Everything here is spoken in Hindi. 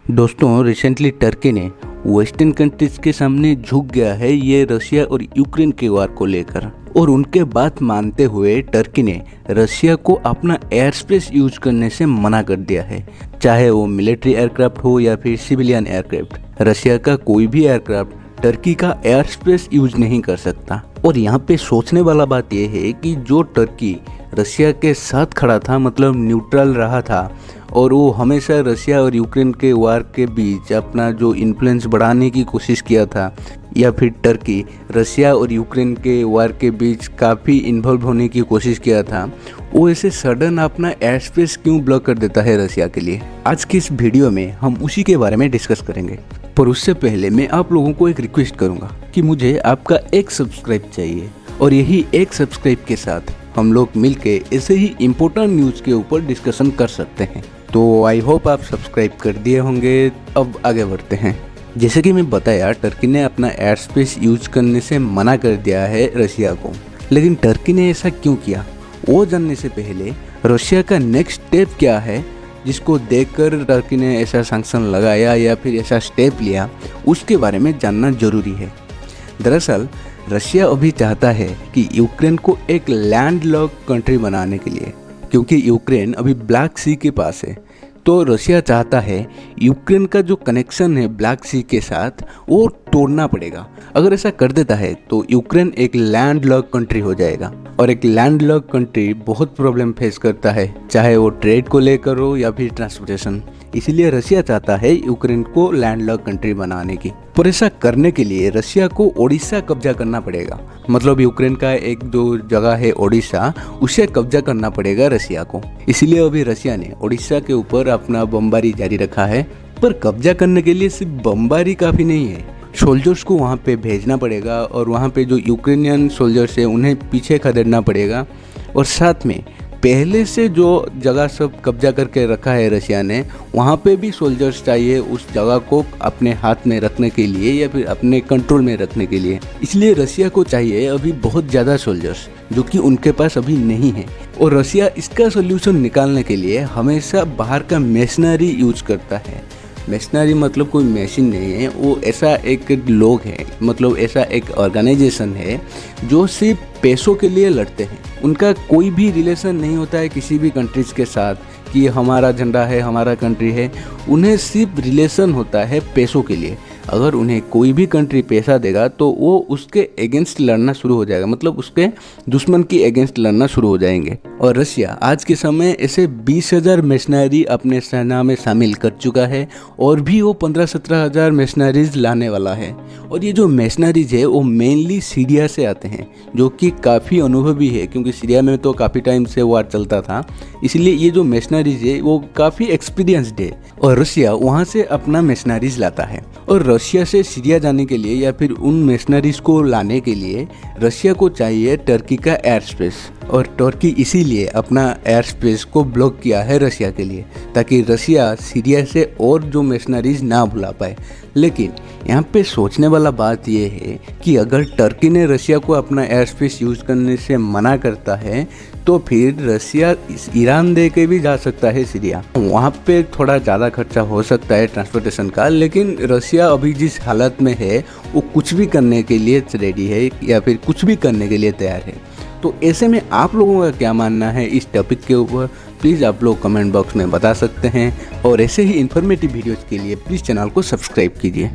दोस्तों, रिसेंटली टर्की ने वेस्टर्न कंट्रीज के सामने झुक गया है ये रशिया और यूक्रेन के वार को लेकर, और उनके बात मानते हुए टर्की ने रशिया को अपना एयर स्पेस यूज करने से मना कर दिया है। चाहे वो मिलिट्री एयरक्राफ्ट हो या फिर सिविलियन एयरक्राफ्ट, रशिया का कोई भी एयरक्राफ्ट टर्की का एयर स्पेस यूज नहीं कर सकता। और यहाँ पे सोचने वाला बात यह है कि जो टर्की रशिया के साथ खड़ा था, मतलब न्यूट्रल रहा था, और वो हमेशा रशिया और यूक्रेन के वार के बीच अपना जो इन्फ्लुएंस बढ़ाने की कोशिश किया था, या फिर टर्की रशिया और यूक्रेन के वार के बीच काफ़ी इन्वॉल्व होने की कोशिश किया था, वो ऐसे सडन अपना एयर स्पेस क्यों ब्लॉक कर देता है रशिया के लिए। आज की इस वीडियो में हम उसी के बारे में डिस्कस करेंगे। पर उससे पहले मैं आप लोगों को एक रिक्वेस्ट करूंगा कि मुझे आपका एक सब्सक्राइब चाहिए, और यही एक सब्सक्राइब के साथ हम लोग मिलके ऐसे ही इम्पोर्टेंट न्यूज़ के ऊपर डिस्कशन कर सकते हैं। तो आई होप आप सब्सक्राइब कर दिए होंगे। अब आगे बढ़ते हैं। जैसे कि मैं बताया, टर्की ने अपना एयर स्पेस यूज करने से मना कर दिया है रशिया को। लेकिन टर्की ने ऐसा क्यों किया, वो जानने से पहले रशिया का नेक्स्ट स्टेप क्या है, जिसको देखकर टर्की ने ऐसा सैंक्शन लगाया या फिर ऐसा स्टेप लिया, उसके बारे में जानना जरूरी है। दरअसल रशिया अभी चाहता है कि यूक्रेन को एक लैंडलॉक कंट्री बनाने के लिए, क्योंकि यूक्रेन अभी ब्लैक सी के पास है, तो रशिया चाहता है यूक्रेन का जो कनेक्शन है ब्लैक सी के साथ वो तोड़ना पड़ेगा। अगर ऐसा कर देता है तो यूक्रेन एक लैंडलॉक कंट्री हो जाएगा, और एक लैंडलॉक कंट्री बहुत प्रॉब्लम फेस करता है, चाहे वो ट्रेड को लेकर हो या फिर ट्रांसपोर्टेशन। इसीलिए रशिया चाहता है यूक्रेन को लैंडलॉक कंट्री बनाने की। पर ऐसा करने के लिए रशिया को ओडिशा कब्जा करना पड़ेगा, मतलब यूक्रेन का एक जो जगह है ओडिशा, उसे कब्जा करना पड़ेगा रशिया को। इसीलिए अभी रशिया ने ओडिशा के ऊपर अपना बमबारी जारी रखा है। पर कब्जा करने के लिए सिर्फ बमबारी काफ़ी नहीं है, सोल्जर्स को वहाँ पे भेजना पड़ेगा, और वहाँ पे जो यूक्रेनियन सोल्जर्स है उन्हें पीछे खदेड़ना पड़ेगा। और साथ में पहले से जो जगह सब कब्जा करके रखा है रशिया ने, वहाँ पे भी सोल्जर्स चाहिए उस जगह को अपने हाथ में रखने के लिए या फिर अपने कंट्रोल में रखने के लिए। इसलिए रशिया को चाहिए अभी बहुत ज़्यादा सोल्जर्स, जो कि उनके पास अभी नहीं है। और रशिया इसका सोल्यूशन निकालने के लिए हमेशा बाहर का मशीनरी यूज करता है। मशीनरी मतलब कोई मशीन नहीं है, वो ऐसा एक लोग है, मतलब ऐसा एक ऑर्गेनाइजेशन है जो सिर्फ पैसों के लिए लड़ते हैं। उनका कोई भी रिलेशन नहीं होता है किसी भी कंट्रीज के साथ कि हमारा झंडा है, हमारा कंट्री है। उन्हें सिर्फ रिलेशन होता है पैसों के लिए। अगर उन्हें कोई भी कंट्री पैसा देगा तो वो उसके अगेंस्ट लड़ना शुरू हो जाएगा, मतलब उसके दुश्मन की अगेंस्ट लड़ना शुरू हो जाएंगे। और रशिया आज के समय ऐसे 20,000 मशीनरी अपने सेना में शामिल कर चुका है, और भी वो 15-17,000 मशीनरीज लाने वाला है। और ये जो मशीनरीज है वो मेनली सीरिया से आते हैं, जो कि काफ़ी अनुभवी है, क्योंकि सीरिया में तो काफ़ी टाइम से वार चलता था। इसलिए ये जो मशीनरीज है वो काफ़ी एक्सपीरियंस्ड है, और रशिया वहाँ से अपना मशीनरीज लाता है। और रशिया से सीरिया जाने के लिए या फिर उन मशीनरीज को लाने के लिए रशिया को चाहिए टर्की का एयर स्पेस, और टर्की इसीलिए अपना एयर स्पेस को ब्लॉक किया है रशिया के लिए, ताकि रशिया सीरिया से और जो मशीनरीज ना बुला पाए। लेकिन यहाँ पे सोचने वाला बात यह है कि अगर टर्की ने रशिया को अपना एयर स्पेस यूज करने से मना करता है, तो फिर रशिया ईरान दे के भी जा सकता है सीरिया। वहाँ पे थोड़ा ज़्यादा खर्चा हो सकता है ट्रांसपोर्टेशन का, लेकिन रशिया अभी जिस हालत में है वो कुछ भी करने के लिए रेडी है, या फिर कुछ भी करने के लिए तैयार है। तो ऐसे में आप लोगों का क्या मानना है इस टॉपिक के ऊपर, प्लीज़ आप लोग कमेंट बॉक्स में बता सकते हैं। और ऐसे ही इन्फॉर्मेटिव वीडियोज़ के लिए प्लीज़ चैनल को सब्सक्राइब कीजिए।